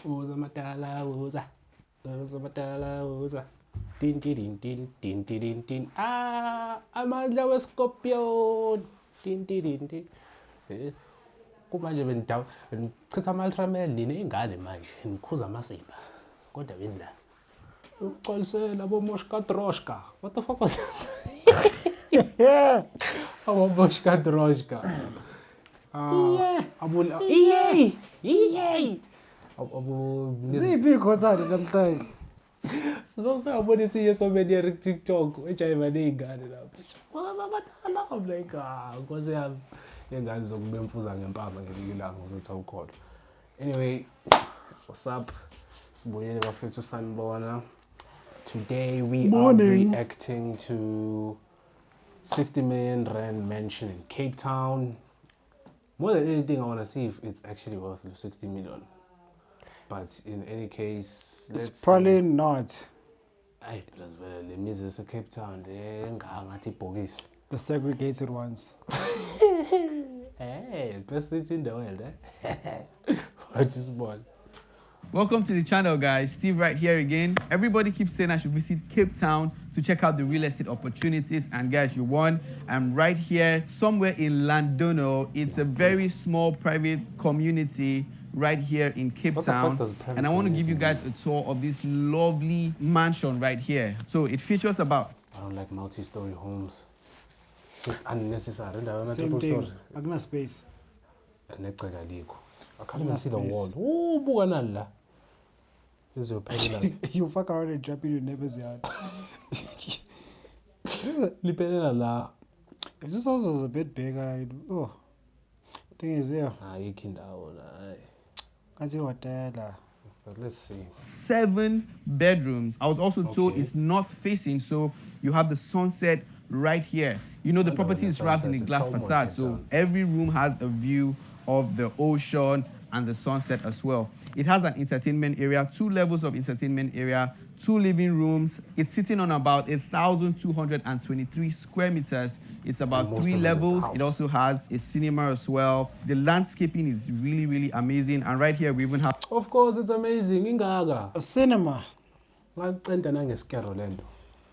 Uza matala uza. Uza matala uza. Din din din din din din din. Amandla weScorpion. Din din din. Kumanje bengichitha ama-ultraman ney'ngane manje ngikhuza amasimba kodwa benila uxolisela abomoshka droshka. What the fuck was that? Abomoshka droshka. Yay! Ziphi ikhonsathi namhlanje? Ngabonisa iyesobeni ye-TikTok ejayiva ney'ngane lapho. Wazabadala. I'm like, nkosi yami. Iy'ngane zokubemfuza ngempama ngelinye ilanga uzothi awukhona. Anyway, what's up? Sibuyele bafethu sanibona. Today we are reacting to 60 million rand mansion in Cape Town. More than anything, I want to see if it's actually worth 60 million. But in any case, let's it's probably not. Aye, plus the Mrs. Cape Town, The segregated ones. Hey, best city in the world, eh? What is born? Welcome to the channel, guys. Steve right here again. Everybody keeps saying I should visit Cape Town to check out the real estate opportunities. And guys, you won. I'm right here, somewhere in Landono. It's a very small private community right here in Cape Town. And I want to give you guys a tour of this lovely mansion right here. So it features about... I don't like multi-story homes. It's just unnecessary. Same thing. Agna space. I can't even see the wall. Oh, buganalla. This is your pay. You fuck around and jump in your neighbor's yard. Lipenela. If this house was a bit bigger, oh, thing is there. You can down. Can't see what that. But let's see. 7 bedrooms. I was also told it's north facing, so you have the sunset right here. You know, the property is wrapped in a glass facade, so every room has a view of the ocean and the sunset as well. It has an entertainment area, 2 levels of entertainment area, 2 living rooms. It's sitting on about 1,223 square meters. It's about 3 levels. It also has a cinema as well. The landscaping is really, really amazing. And right here, we even have... Of course, it's amazing. Ingaga. A cinema.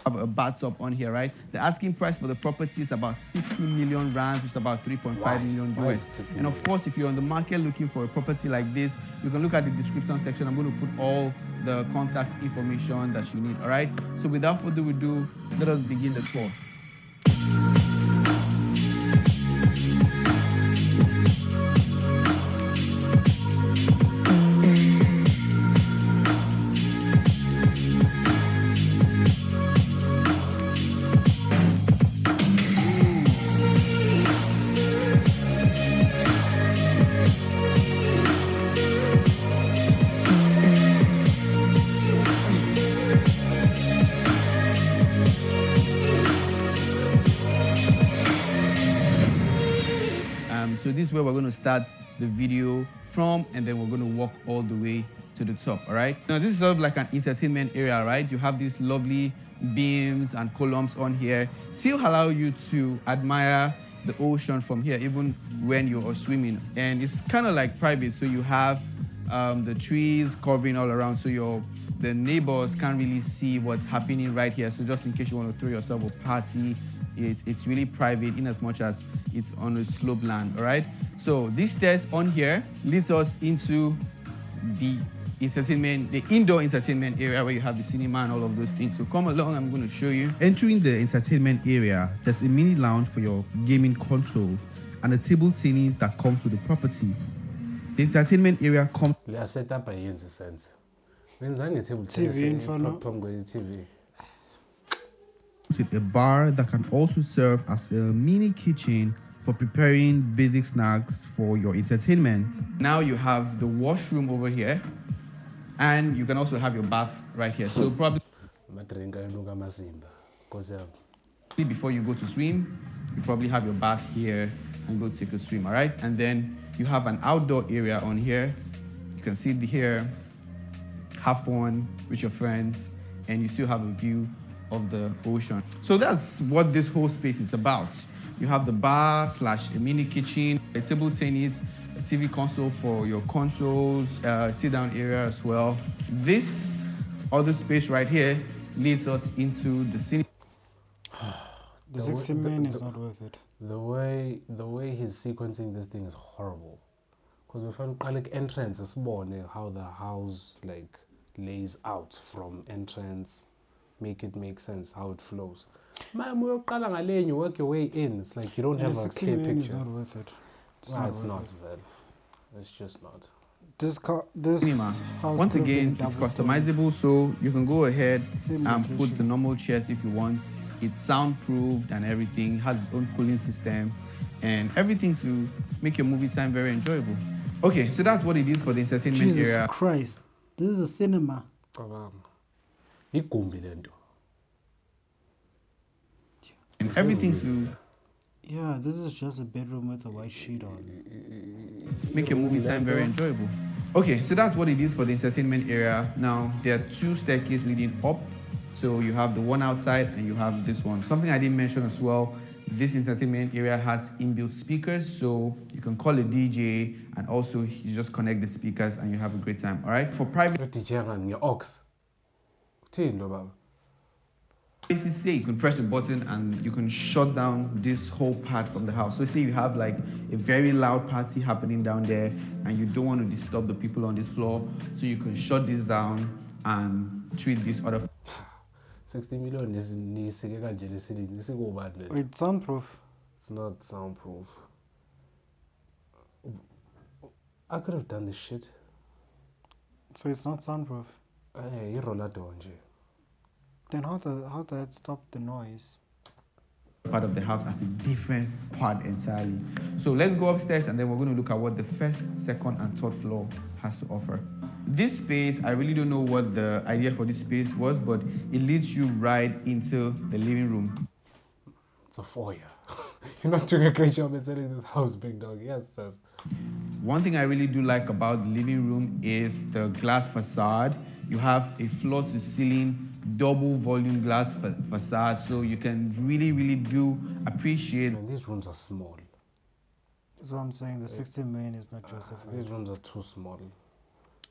Have a bathtub on here, right? The asking price for the property is about 60 million rands, which is about 3.5 million US. And of course, if you're on the market looking for a property like this, you can look at the description section. I'm going to put all the contact information that you need, all right? So without further ado, let us begin the tour. So this is where we're going to start the video from, and then we're going to walk all the way to the top, all right? Now, this is sort of like an entertainment area, right? You have these lovely beams and columns on here. Still allow you to admire the ocean from here, even when you're swimming. And it's kind of like private, so you have the trees covering all around, so the neighbors can't really see what's happening right here. So just in case you want to throw yourself a party, it's really private in as much as it's on a slope land, all right? So these stairs on here leads us into the indoor entertainment area where you have the cinema and all of those things. So come along, I'm going to show you. Entering the entertainment area, there's a mini lounge for your gaming console and a table tennis that comes with the property. The entertainment area comes... Let's set up a sense. When table TV with a bar that can also serve as a mini kitchen for preparing basic snacks for your entertainment. Now you have the washroom over here, and you can also have your bath right here. So probably before you go to swim, you probably have your bath here and go take a swim, all right? And then you have an outdoor area on here. You can sit here, have fun with your friends, and you still have a view of the ocean. So that's what this whole space is about. You have the bar / a mini kitchen, a table tennis, TV console for your consoles, sit-down area as well. This other space right here leads us into the cinema. The 60 million is not worth it. The way he's sequencing this thing is horrible. Because we found like entrance is born how the house like lays out from entrance, make it make sense how it flows. Man, you work your way in. It's like you don't have a clear picture. Is not worth it. It's not, Vel. It's just not. This Cinema. house Once could have again, been it's double customizable, so you can go ahead Same and location. put the normal chairs if you want. It's soundproofed and everything, has its own cooling system, and everything to make your movie time very enjoyable. Okay, so that's what it is for the entertainment Jesus area. Christ. This is a cinema. And everything to Yeah, this is just a bedroom with a white sheet on. make your movie time very enjoyable. Okay, so that's what it is for the entertainment area. Now, there are 2 staircases leading up. So you have the one outside and you have this one. Something I didn't mention as well, this entertainment area has inbuilt speakers, so you can call a DJ and also you just connect the speakers and you have a great time, all right? For private places, say you can press a button and you can shut down this whole part from the house. So say you have like a very loud party happening down there and you don't want to disturb the people on this floor, so you can shut this down and treat this other 60 million is Wait, soundproof. It's not soundproof. I could have done this shit. So it's not soundproof. You roll out the one, Then how does that stop the noise? part of the house as a different part entirely. So let's go upstairs and then we're going to look at what the first, second, and third floor has to offer. This space, I really don't know what the idea for this space was, but it leads you right into the living room. It's a foyer. You're not doing a great job in selling this house, big dog. Yes, sis. One thing I really do like about the living room is the glass facade. You have a floor-to-ceiling double volume glass facade, so you can really do appreciate. And these rooms are small. That's what I'm saying. The 60 million is not justified. These rooms are too small.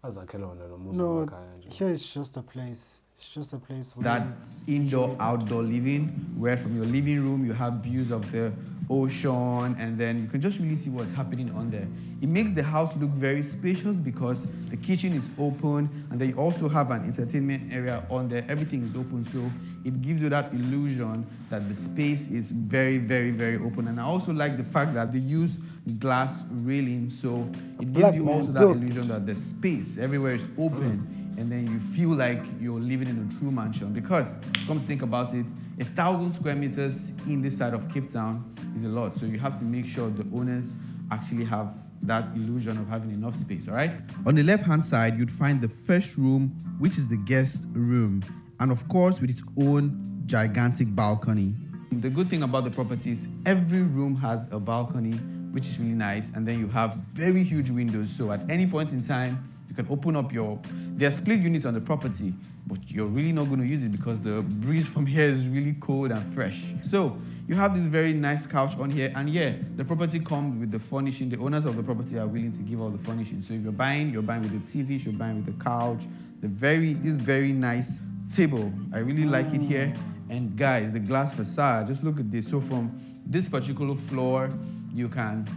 No, here it's just a place. It's just a place where That it's indoor-outdoor living, where from your living room you have views of the ocean, and then you can just really see what's happening on there. It makes the house look very spacious because the kitchen is open, and then you also have an entertainment area on there. Everything is open, so it gives you that illusion that the space is very open. And I also like the fact that they use glass railing, so it gives you also that illusion that the space everywhere is open. And then you feel like you're living in a true mansion, because come to think about it, 1,000 square meters in this side of Cape Town is a lot. So you have to make sure the owners actually have that illusion of having enough space, all right? On the left-hand side, you'd find the first room, which is the guest room. And of course, with its own gigantic balcony. The good thing about the property is every room has a balcony, which is really nice. And then you have very huge windows. So at any point in time, you can open up there are split units on the property, but you're really not going to use it because the breeze from here is really cold and fresh. So you have this very nice couch on here, and yeah, the property comes with the furnishing. The owners of the property are willing to give all the furnishing. So if you're buying with the TV, you're buying with the couch, this very nice table. I really like it here. And guys, the glass facade, just look at this. So from this particular floor, you can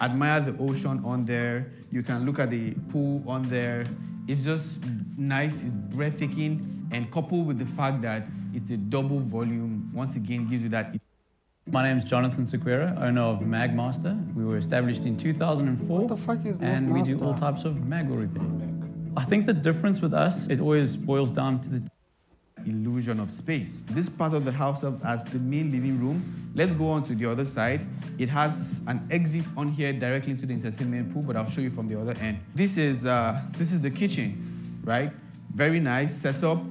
admire the ocean on there. You can look at the pool on there. It's just nice, it's breathtaking, and coupled with the fact that it's a double volume, once again gives you that. My name is Jonathan Sequeira, owner of Magmaster. We were established in 2004. What the fuck is And we do Magmaster? all types of mag repair. I think the difference with us, it always boils down to the illusion of space. This part of the house serves as the main living room. Let's go on to the other side. It has an exit on here directly into the entertainment pool, but I'll show you from the other end. This is the kitchen, right? Very nice setup.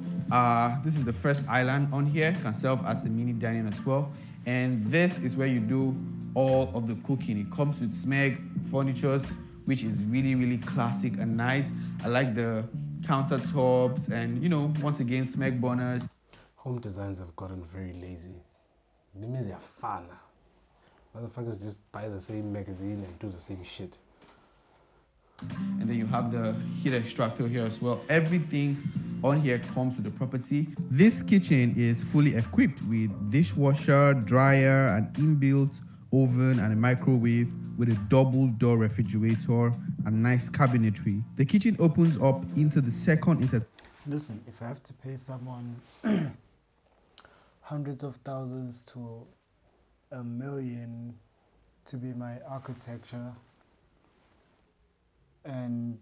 This is the first island on here. Can serve as a mini dining as well. And this is where you do all of the cooking. It comes with Smeg furnitures, which is really classic and nice. I like the countertops and, once again, Smeg burners. Home designs have gotten very lazy. It means they're fun. Motherfuckers just buy the same magazine and do the same shit. And then you have the heat extractor here as well. Everything on here comes with the property. This kitchen is fully equipped with dishwasher, dryer, an inbuilt oven and a microwave with a double door refrigerator and nice cabinetry. The kitchen opens up into the second Listen, if I have to pay someone hundreds of thousands to $1 million to be my architecture and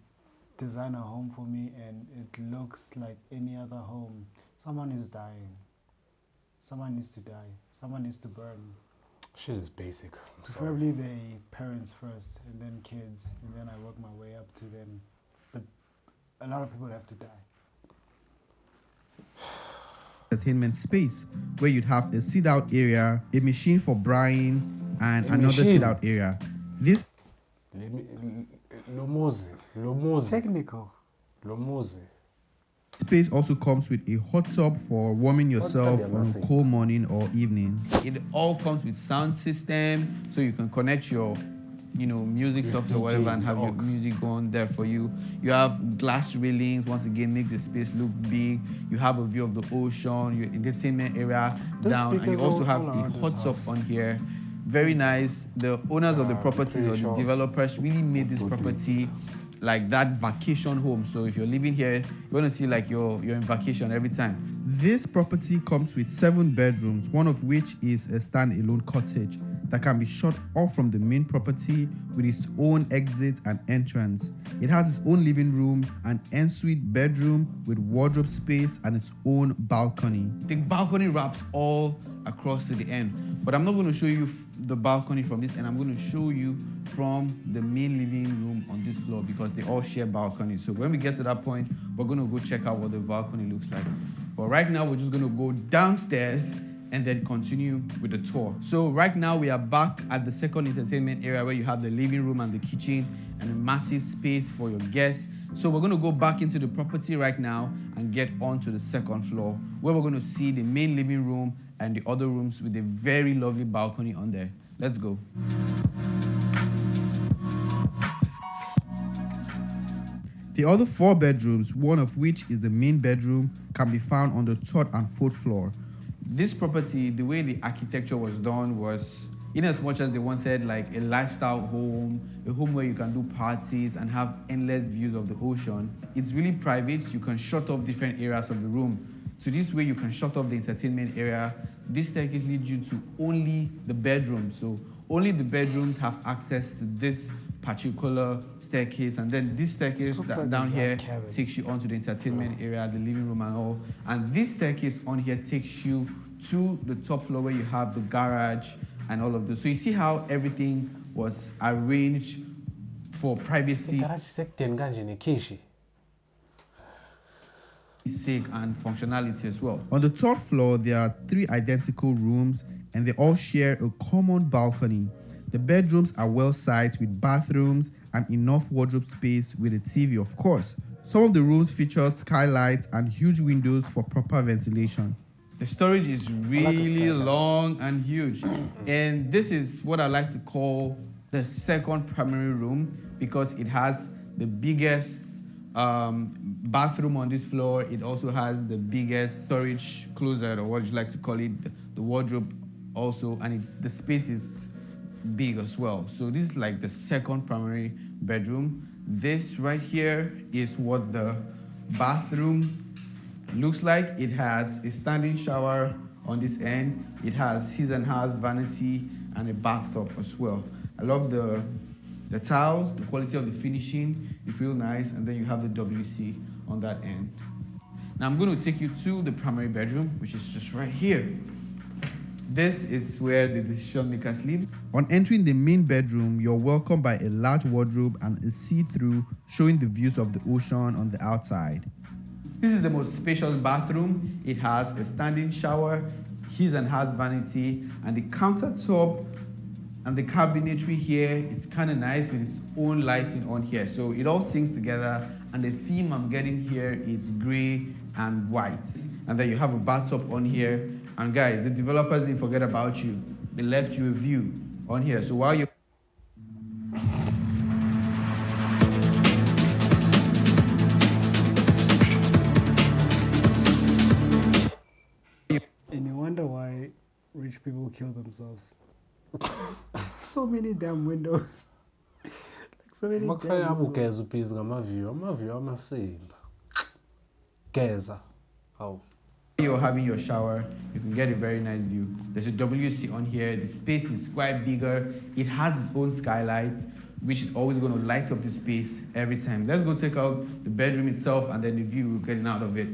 design a home for me and it looks like any other home, someone is dying. Someone needs to die. Someone needs to burn. Shit is basic. I'm sorry. Preferably the parents first and then kids and then I work my way up to them. But a lot of people have to die. entertainment space where you'd have a sit-out area, a machine for braaiing, and another sit-out area. This Technical. space also comes with a hot tub for warming yourself on a cold morning or evening. It all comes with sound system, so you can connect your music software or whatever and have your music going there for you. You have glass railings, once again, make the space look big. You have a view of the ocean, your entertainment area down, and you also have a hot tub on here. Very nice. The owners of the properties or the developers really made this property like that vacation home. So if you're living here, you're gonna see like you're in vacation every time. This property comes with 7 bedrooms, one of which is a standalone cottage that can be shut off from the main property with its own exit and entrance. It has its own living room, an ensuite bedroom with wardrobe space, and its own balcony. The balcony wraps all across to the end, but I'm not going to show you the balcony from this end. I'm going to show you from the main living room on this floor because they all share balconies. So when we get to that point, we're going to go check out what the balcony looks like. But right now, we're just going to go downstairs and then continue with the tour. So right now we are back at the second entertainment area where you have the living room and the kitchen and a massive space for your guests. So we're gonna go back into the property right now and get onto the second floor where we're gonna see the main living room and the other rooms with a very lovely balcony on there. Let's go. The other 4 bedrooms, one of which is the main bedroom, can be found on the 3rd and 4th floor. This property, the way the architecture was done was, in as much as they wanted like a lifestyle home, a home where you can do parties and have endless views of the ocean, it's really private. You can shut off different areas of the room. So this way you can shut off the entertainment area. This staircase leads you to only the bedrooms. So only the bedrooms have access to this particular staircase, and then this staircase down here takes you onto the entertainment area, the living room and all. And this staircase on here takes you to the top floor where you have the garage and all of this. So you see how everything was arranged for privacy sake and functionality as well. On the 3rd floor, there are 3 identical rooms and they all share a common balcony. The bedrooms are well sized with bathrooms and enough wardrobe space with a TV, of course. Some of the rooms feature skylights and huge windows for proper ventilation. The storage is really long and huge. And this is what I like to call the second primary room because it has the biggest bathroom on this floor. It also has the biggest storage closet, or what you like to call it, the wardrobe also, and the space is big as well. So this is like the second primary bedroom. This right here is what the bathroom looks like. It has a standing shower on this end. It has his and hers vanity and a bathtub as well. I love the tiles, the quality of the finishing is real nice, and then you have the WC on that end. Now I'm going to take you to the primary bedroom, which is just right here. This is where the decision maker sleeps. On entering the main bedroom, you're welcomed by a large wardrobe and a see-through showing the views of the ocean on the outside. This is the most spacious bathroom. It has a standing shower, his and hers vanity, and the countertop and the cabinetry here. It's kind of nice with its own lighting on here. So it all syncs together, and the theme I'm getting here is gray and white. And then you have a bathtub on here. And guys, the developers didn't forget about you. They left you a view on here. So while you're And you wonder why rich people kill themselves. So many damn windows. Like so many Makufanele damn ngabe windows. ugeza ubhizi ngama-view amasimba. Geza. Hawu. You're having your shower, you can get a very nice view. There's a WC on here. The space is quite bigger. It has its own skylight, which is always going to light up the space every time. Let's go take out the bedroom itself and then the view we're getting out of it.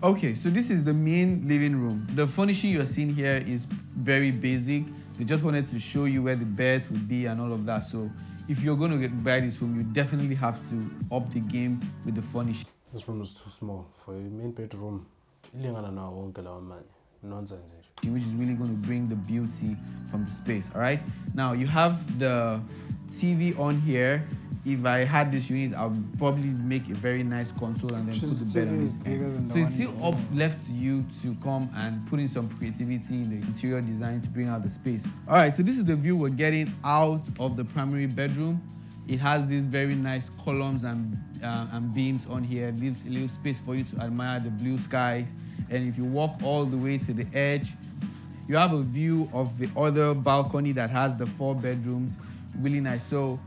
Okay, so this is the main living room. The furnishing you're seeing here is very basic. They just wanted to show you where the beds would be and all of that. So if you're going to buy this home, you definitely have to up the game with the furnishing. This room is too small for a main bedroom. Ilingana nawo wonke lawa manje. Nonsense nje. Which is really going to bring the beauty from the space. All right, now you have the TV on here. If I had this unit, I would probably make a very nice console and then put the bed on is it. bigger than the So it's one still in up the left to you to come and put in some creativity in the interior design to bring out the space. All right, so this is the view we're getting out of the primary bedroom. It has these very nice columns and beams on here. It leaves a little space for you to admire the blue skies. And if you walk all the way to the edge, you have a view of the other balcony that has the 4 bedrooms. Really nice. So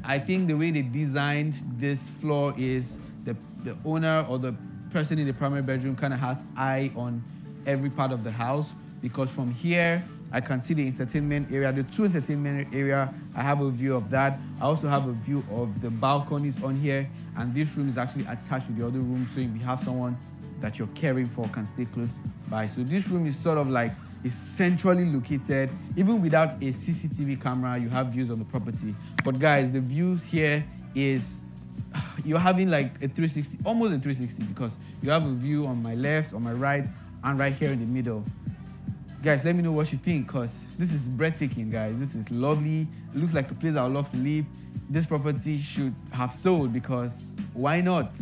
I think the way they designed this floor is the owner or the person in the primary bedroom kind of has eye on every part of the house, because from here I can see the entertainment area, the 2 entertainment area. I have a view of that. I also have a view of the balconies on here, and this room is actually attached to the other room, so if you have someone that you're caring for can stay close by. So this room is sort of like, is centrally located. Even without a CCTV camera, you have views of the property. But guys, the views here is, you're having like a 360, almost a 360, because you have a view on my left, on my right, and right here in the middle. Guys, let me know what you think, because this is breathtaking, guys. This is lovely. It looks like a place I would love to live. This property should have sold, because why not?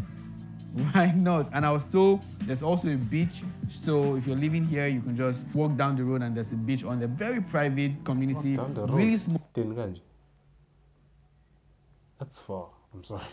Why not? And I was told there's also a beach, so if you're living here, you can just walk down the road and there's a beach on the very private community. Walk down the road. Really small. That's far. I'm sorry.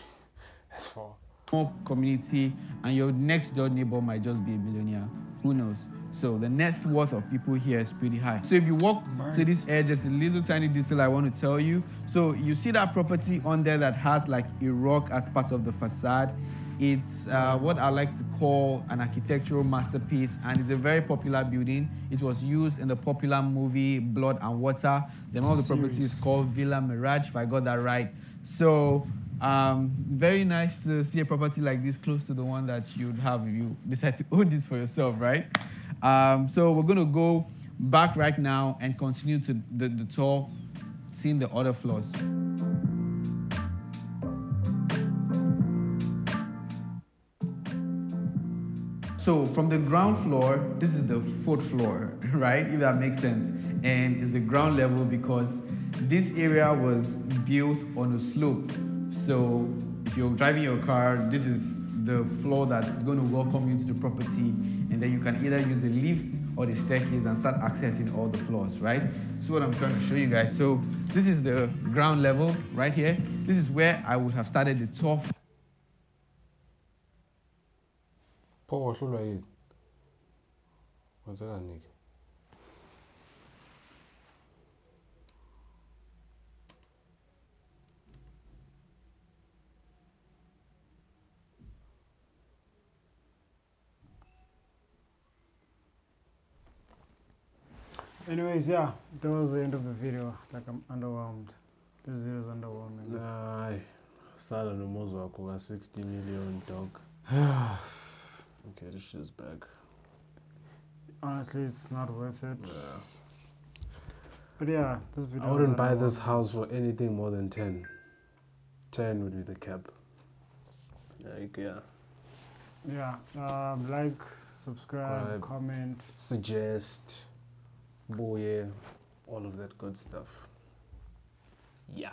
That's far. Small community, and your next door neighbor might just be a millionaire. Who knows? So the net worth of people here is pretty high. So if you walk to this edge, there's a little tiny detail I want to tell you. So you see that property on there that has like a rock as part of the facade. It's what I like to call an architectural masterpiece, and it's a very popular building. It was used in the popular movie Blood and Water. The name of the property is called Villa Mirage, if I got that right. So very nice to see a property like this close to the one that you'd have if you decide to own this for yourself, right? So we're going to go back right now and continue to the tour, seeing the other floors. So from the ground floor, this is the 4th floor, right? If that makes sense. And it's the ground level because this area was built on a slope. So if you're driving your car, this is the floor that's going to welcome you to the property. And then you can either use the lift or the staircase and start accessing all the floors, right? This is what I'm trying to show you guys. So this is the ground level right here. This is where I would have started the tour. Pho wahlulwa yini? Kwenzeka nini? Anyways, yeah, that was the end of the video. Like, I'm underwhelmed. This video is underwhelming. Hayi, sala nomuzi wakho ka 60 million dog. Okay, this shit's back. Honestly, it's not worth it. Yeah. But yeah, this video. I wouldn't buy this house for anything more than 10. 10 would be the cap. Like, yeah. Yeah, like, subscribe, comment, suggest, boye, all of that good stuff. Yeah.